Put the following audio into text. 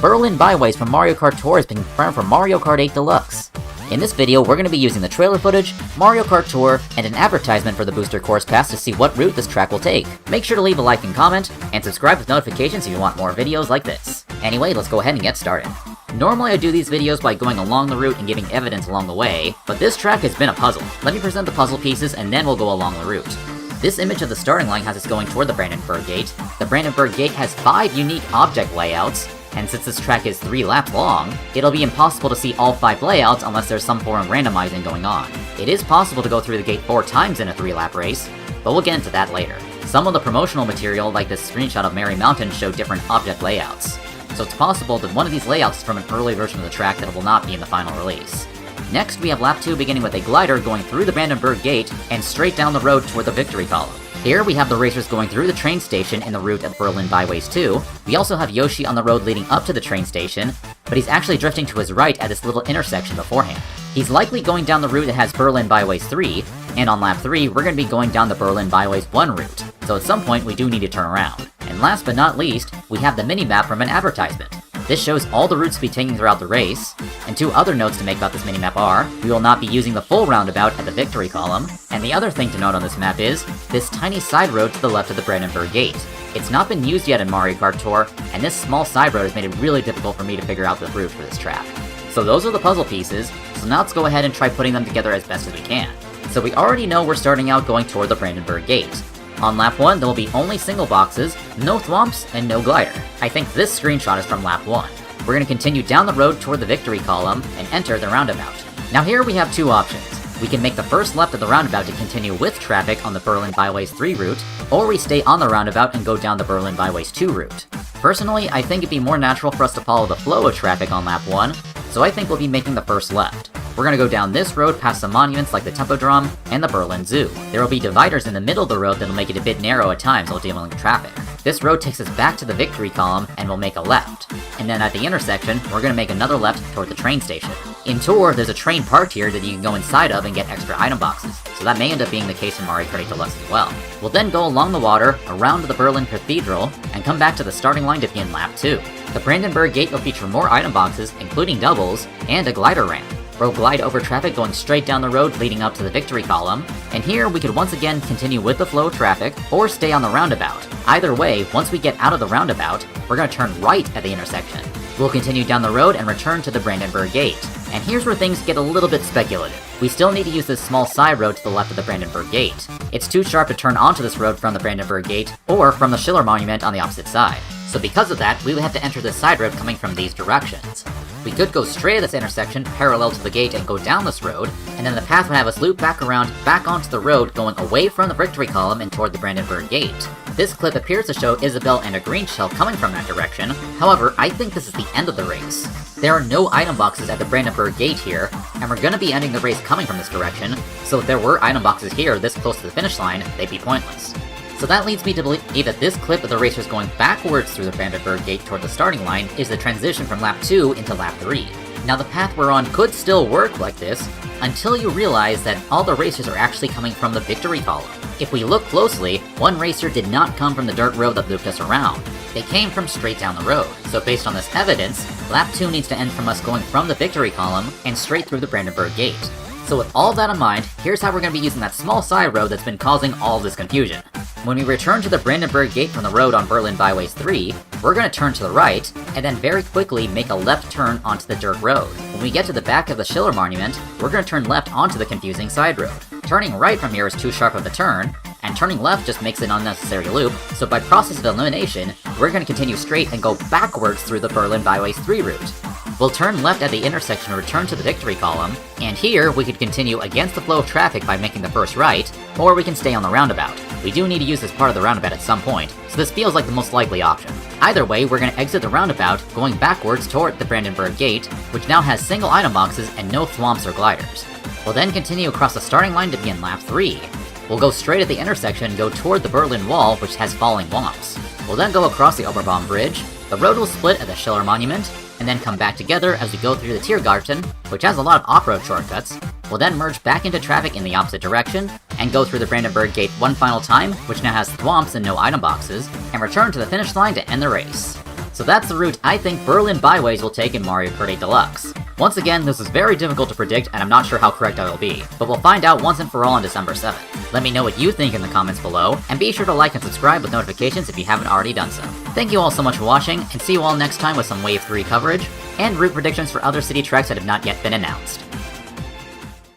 Berlin Byways from Mario Kart Tour has been confirmed for Mario Kart 8 Deluxe. In this video, we're going to be using the trailer footage, Mario Kart Tour, and an advertisement for the booster course pass to see what route this track will take. Make sure to leave a like and comment, and subscribe with notifications if you want more videos like this. Anyway, let's go ahead and get started. Normally I do these videos by going along the route and giving evidence along the way, but this track has been a puzzle. Let me present the puzzle pieces and then we'll go along the route. This image of the starting line has us going toward the Brandenburg Gate. The Brandenburg Gate has 5 unique object layouts, and since this track is 3 laps long, it'll be impossible to see all 5 layouts unless there's some form of randomizing going on. It is possible to go through the gate 4 times in a 3-lap race, but we'll get into that later. Some of the promotional material, like this screenshot of Merry Mountain, show different object layouts, so it's possible that one of these layouts is from an early version of the track that will not be in the final release. Next, we have lap 2 beginning with a glider going through the Brandenburg Gate and straight down the road toward the victory column. Here we have the racers going through the train station in the route of Berlin Byways 2. We also have Yoshi on the road leading up to the train station, but he's actually drifting to his right at this little intersection beforehand. He's likely going down the route that has Berlin Byways 3, and on lap 3 we're going to be going down the Berlin Byways 1 route, so at some point we do need to turn around. And last but not least, we have the mini-map from an advertisement. This shows all the routes to be taking throughout the race, and 2 other notes to make about this minimap are, we will not be using the full roundabout at the victory column, and the other thing to note on this map is, this tiny side road to the left of the Brandenburg Gate. It's not been used yet in Mario Kart Tour, and this small side road has made it really difficult for me to figure out the route for this track. So those are the puzzle pieces, so now let's go ahead and try putting them together as best as we can. So we already know we're starting out going toward the Brandenburg Gate. On lap 1, there will be only single boxes, no thwomps, and no glider. I think this screenshot is from lap 1. We're going to continue down the road toward the victory column and enter the roundabout. Now here we have 2 options. We can make the first left of the roundabout to continue with traffic on the Berlin Byways 3 route, or we stay on the roundabout and go down the Berlin Byways 2 route. Personally, I think it'd be more natural for us to follow the flow of traffic on lap 1, so I think we'll be making the first left. We're gonna go down this road past some monuments like the Tempodrom and the Berlin Zoo. There will be dividers in the middle of the road that'll make it a bit narrow at times while dealing with traffic. This road takes us back to the victory column and we'll make a left. And then at the intersection, we're gonna make another left toward the train station. In Tour, there's a train parked here that you can go inside of and get extra item boxes, so that may end up being the case in Mario Kart 8 Deluxe as well. We'll then go along the water, around to the Berlin Cathedral, and come back to the starting line to begin lap 2. The Brandenburg Gate will feature more item boxes, including doubles, and a glider ramp. We'll glide over traffic going straight down the road leading up to the victory column, and here we could once again continue with the flow of traffic, or stay on the roundabout. Either way, once we get out of the roundabout, we're going to turn right at the intersection. We'll continue down the road and return to the Brandenburg Gate. And here's where things get a little bit speculative. We still need to use this small side road to the left of the Brandenburg Gate. It's too sharp to turn onto this road from the Brandenburg Gate, or from the Schiller Monument on the opposite side. So because of that, we would have to enter this side road coming from these directions. We could go straight at this intersection, parallel to the gate, and go down this road, and then the path would have us loop back around, back onto the road, going away from the victory column and toward the Brandenburg Gate. This clip appears to show Isabelle and a green shell coming from that direction, however, I think this is the end of the race. There are no item boxes at the Brandenburg Gate here, and we're gonna be ending the race coming from this direction, so if there were item boxes here this close to the finish line, they'd be pointless. So that leads me to believe that this clip of the racers going backwards through the Brandenburg Gate toward the starting line is the transition from lap 2 into lap 3. Now the path we're on could still work like this, until you realize that all the racers are actually coming from the victory column. If we look closely, one racer did not come from the dirt road that looped us around. They came from straight down the road, so based on this evidence, lap 2 needs to end from us going from the victory column and straight through the Brandenburg Gate. So with all that in mind, here's how we're going to be using that small side road that's been causing all this confusion. When we return to the Brandenburg Gate from the road on Berlin Byways 3, we're going to turn to the right, and then very quickly make a left turn onto the dirt road. When we get to the back of the Schiller Monument, we're going to turn left onto the confusing side road. Turning right from here is too sharp of a turn, and turning left just makes an unnecessary loop, so by process of elimination, we're going to continue straight and go backwards through the Berlin Byways 3 route. We'll turn left at the intersection and return to the victory column, and here we could continue against the flow of traffic by making the first right, or we can stay on the roundabout. We do need to use this part of the roundabout at some point, so this feels like the most likely option. Either way, we're going to exit the roundabout, going backwards toward the Brandenburg Gate, which now has single item boxes and no thwomps or gliders. We'll then continue across the starting line to begin lap 3. We'll go straight at the intersection and go toward the Berlin Wall, which has falling thwomps. We'll then go across the Oberbaum Bridge, the road will split at the Schiller Monument, and then come back together as we go through the Tiergarten, which has a lot of off-road shortcuts. We'll then merge back into traffic in the opposite direction, and go through the Brandenburg Gate one final time, which now has thwomps and no item boxes, and return to the finish line to end the race. So that's the route I think Berlin Byways will take in Mario Kart 8 Deluxe. Once again, this is very difficult to predict and I'm not sure how correct I will be, but we'll find out once and for all on December 7th. Let me know what you think in the comments below, and be sure to like and subscribe with notifications if you haven't already done so. Thank you all so much for watching, and see you all next time with some Wave 3 coverage, and route predictions for other city tracks that have not yet been announced.